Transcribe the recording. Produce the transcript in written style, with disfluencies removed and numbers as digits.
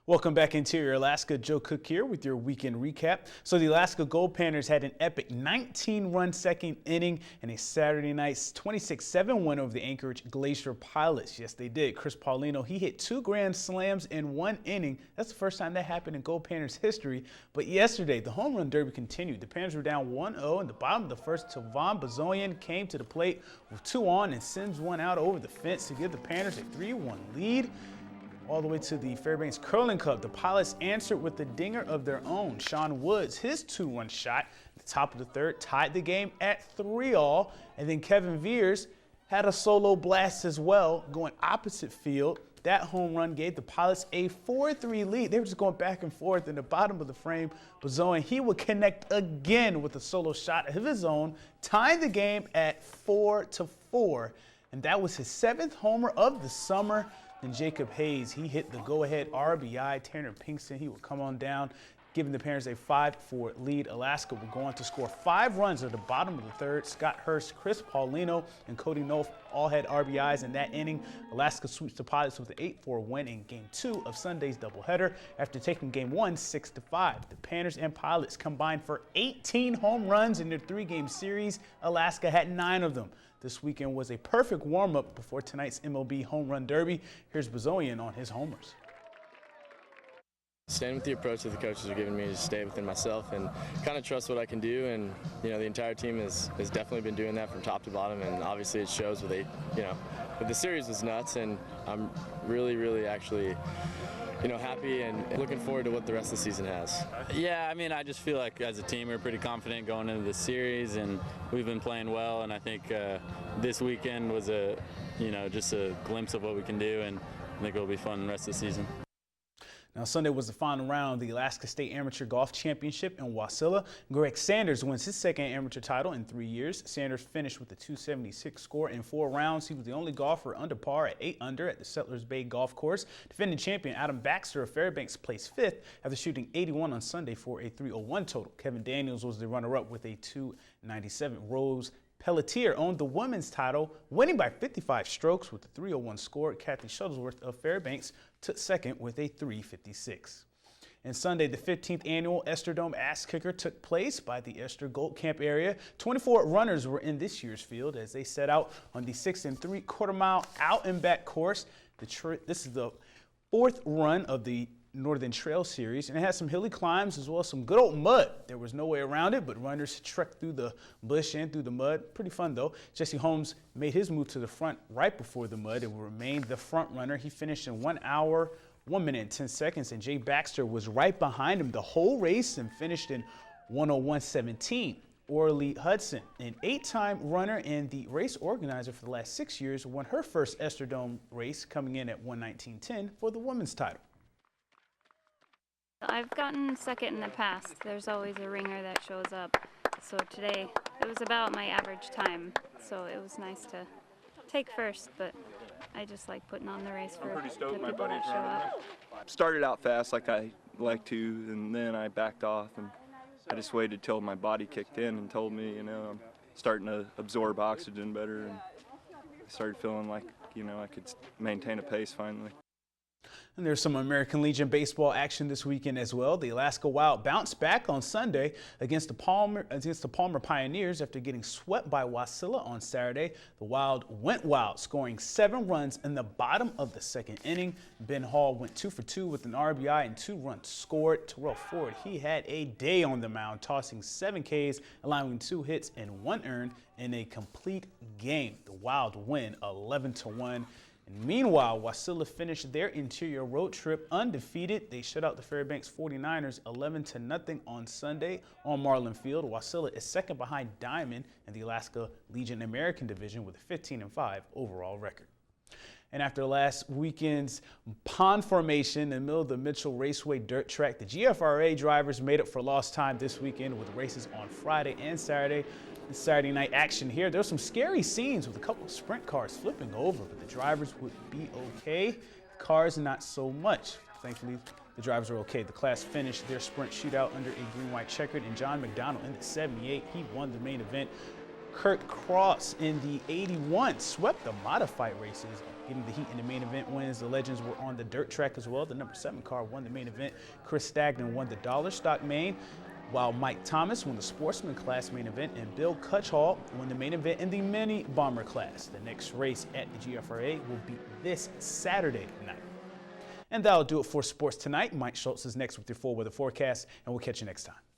Welcome back, Interior Alaska. Joe Cook here with your weekend recap. So the Alaska Gold Panthers had an epic 19-run second inning and a Saturday night 26-7 win over the Anchorage Glacier Pilots. Yes, they did. Chris Paulino, he hit 2 grand slams in 1 inning. That's the first time that happened in Gold Panthers history. But yesterday, the home run derby continued. The Panthers were down 1-0 in the bottom of the first. Tavon Bazoyan came to the plate with 2 on and sends one out over the fence to give the Panthers a 3-1 lead. All the way to the Fairbanks Curling Cup, the Pilots answered with the dinger of their own. Sean Woods, his 2-1 shot at the top of the third, tied the game at 3-all. And then Kevin Veers had a solo blast as well, going opposite field. That home run gave the Pilots a 4-3 lead. They were just going back and forth in the bottom of the frame. Bazoyan, he would connect again with a solo shot of his own, tying the game at 4-4. And that was his 7th homer of the summer. And Jacob Hayes, he hit the go-ahead RBI. Tanner Pinkston, he would come on down, giving the Panthers a 5-4 lead. Alaska would go on to score 5 runs at the bottom of the third. Scott Hurst, Chris Paulino, and Cody Nolf all had RBIs in that inning. Alaska sweeps the Pilots with an 8-4 win in Game 2 of Sunday's doubleheader after taking Game 1 6-5. The Panthers and Pilots combined for 18 home runs in their 3-game series. Alaska had 9 of them. This weekend was a perfect warm-up before tonight's MLB Home Run Derby. Here's Bazoyan on his homers. Staying with the approach that the coaches are giving me is stay within myself and kind of trust what I can do. And the entire team has definitely been doing that from top to bottom. And obviously it shows with but the series was nuts. And I'm really actually happy and looking forward to what the rest of the season has. Yeah, I mean, I just feel like as a team we're pretty confident going into the series, and we've been playing well. And I think this weekend was just a glimpse of what we can do, and I think it'll be fun the rest of the season. Now, Sunday was the final round of the Alaska State Amateur Golf Championship in Wasilla. Greg Sanders wins his 2nd amateur title in 3 years. Sanders finished with a 276 score in 4 rounds. He was the only golfer under par at 8 under at the Settlers Bay Golf Course. Defending champion Adam Baxter of Fairbanks placed 5th after shooting 81 on Sunday for a 301 total. Kevin Daniels was the runner-up with a 297. Rose Pelletier owned the women's title, winning by 55 strokes with a 301 score. Kathy Shuttlesworth of Fairbanks took 2nd with a 356. And Sunday, the 15th annual Esther-Dome Ass Kicker took place by the Esther Gold Camp area. 24 runners were in this year's field as they set out on the 6 3/4 mile out and back course. This is the 4th run of the Northern Trail Series, and it had some hilly climbs as well as some good old mud. There was no way around it, but runners trekked through the bush and through the mud. Pretty fun, though. Jesse Holmes made his move to the front right before the mud and remained the front runner. He finished in 1 hour, 1 minute and 10 seconds, and Jay Baxter was right behind him the whole race and finished in 1:01:17. Orly Hudson, an 8-time runner and the race organizer for the last 6 years, won her first Esther Dome race, coming in at 1:19:10 for the women's title. I've gotten 2nd in the past. There's always a ringer that shows up. So today it was about my average time. So it was nice to take 1st, but I just like putting on the race for the people that show up. Started out fast like I like to, and then I backed off, and I just waited till my body kicked in and told me, I'm starting to absorb oxygen better, and I started feeling like, I could maintain a pace finally. And there's some American Legion baseball action this weekend as well. The Alaska Wild bounced back on Sunday against the Palmer Pioneers after getting swept by Wasilla on Saturday. The Wild went wild, scoring 7 runs in the bottom of the 2nd inning. Ben Hall went 2 for 2 with an RBI and 2 runs scored. Terrell Ford, he had a day on the mound, tossing 7 Ks, allowing 2 hits and 1 earned in a complete game. The Wild win 11-1. And meanwhile, Wasilla finished their interior road trip undefeated. They shut out the Fairbanks 49ers 11-0 on Sunday on Marlin Field. Wasilla is 2nd behind Diamond in the Alaska Legion American Division with a 15-5 overall record. And after last weekend's pond formation in the middle of the Mitchell Raceway dirt track, the GFRA drivers made up for lost time this weekend with races on Friday and Saturday. Saturday night action here. There's some scary scenes with a couple of sprint cars flipping over, but the drivers would be okay. Cars not so much. Thankfully, the drivers are okay. The class finished their sprint shootout under a green-white checkered, and John McDonald in the 78, he won the main event. Kurt Cross in the 81 swept the modified races getting the heat in the main event wins. The legends were on the dirt track as well. The number 7 car won the main event. Chris Stagnon won the dollar stock main, while Mike Thomas won the sportsman class main event, and Bill Cutchall won the main event in the mini bomber class. The next race at the GFRA will be this Saturday night. And that'll do it for sports tonight. Mike Schultz is next with your full weather forecast, and we'll catch you next time.